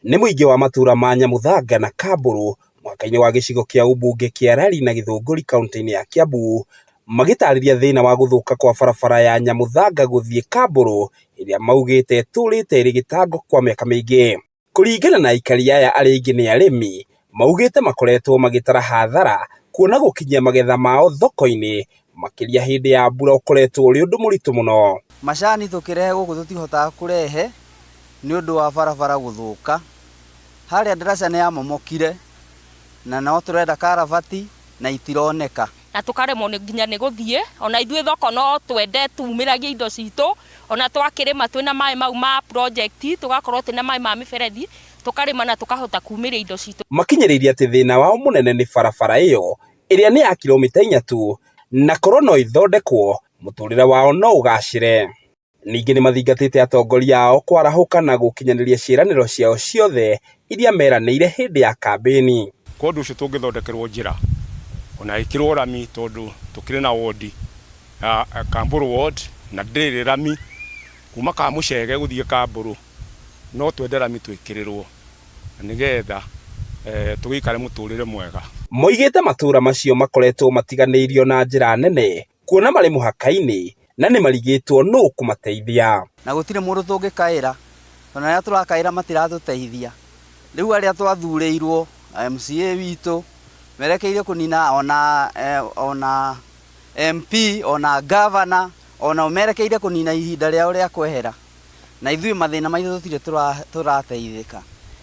nĩ mũingĩ wa matura ma Nyamuthanga na Kamburu mwaka-inĩ wa gĩcigo kĩa ũmbunge kĩa Rari na Gĩthũngũri kaunti-inĩ ya Kiambu magĩtarĩria thĩna wa gũthũka kwa barabara ya Nyamuthanga gũthiĩ Kamburu ĩrĩa maugĩte tũrĩte ĩrĩ gĩtango kwa mĩaka mĩingĩ. Kũringana na aikari aya arĩa aingĩ nĩ arĩmi, maugĩte makoretwo magĩtara hathara kuona gũkinyia magetha mao thoko-inĩ makĩria hĩndĩ ya mbura ũkoretwo ũrĩ ũndũ mũritũ mũno. Macani tũkĩrehe gũkũ tũtihotaga kũrehe nĩ ũndũ wa barabara gũthũka. Harĩa ndaraca nĩ yamomokire na no tũrenda karabati na itironeka. Na tũkaremwo nginya nĩ gũthiĩ, ona ithuĩ thoko no twende tumĩragie indo citũ, ona twakĩrĩma twĩna maĩ mau ma project, tũgakorwo twĩna maĩ ma mĩberethi, tũkarĩma na tũkahota kumĩria indo citũ. Makinyĩrĩirie atĩ thĩna wao mũnene nĩ barabara ĩyo ĩrĩa nĩ ya kilomita 4 tu, na korwo no ithondekwo mũtũrĩre wao no ũgacĩre. Ningĩ nĩ mathingatĩte atongoria ao kwarahũka na gũkinyanĩria ciĩranĩro ciao ciothe iria meranĩire hĩndĩ ya kambĩni. Kũndũ ũcio tũngĩthondekerwo njĩra ona ĩkĩrwo rami, tondũ tũkĩrĩ na wodi ya Kamburu ward na ndĩrĩ rami kuma Kamuchege gũthiĩ Kamburu, no twende rami twĩkĩrĩrwo nĩgetha tũgĩikare mũtũrĩre mwega. Moigĩte matura macio makoretwo matiganĩirio na njĩra nene kuona marĩ mũhaka-inĩ na nĩ marigĩtwo nũ kũmateithia. Na gũtirĩ mũndũ tũngĩkaĩra, ona arĩa tũrakaĩra matiratũteithia. Rĩu arĩa twathurĩirwo MCA witũ merekeire kũnina ona MP ona governor ona merekeire kũnina ihinda rĩao rĩa kwehera, na ithuĩ mathĩna maitũ tũtirĩ tũrateithĩka.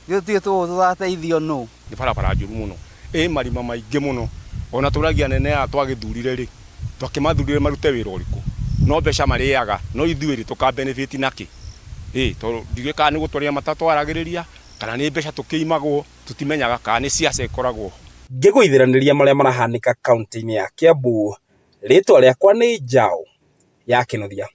Ithuĩ tũrateithio nũ? Nĩ barabara njũru mũno, marima maingĩ mũno, ona tũragia nene ya twagĩthurire rĩ, twakĩmathurire marute wĩra ũrĩkũ, no mbeca marĩaga, no ithuĩ rĩ tũka benefit nakĩ? Tondũ ndiũĩ kana nĩ gũtwarĩra matatwaragĩrĩria kana nĩ mbeca tũkĩimagwo, tũtimenyaga kana nĩ siasa ĩkoragwo. Ngĩgũithĩranĩria marĩa marahanĩka kaunti-inĩ ya Kiambu, rĩtwa rĩakwa nĩ Njaũ ya Kĩnuthia.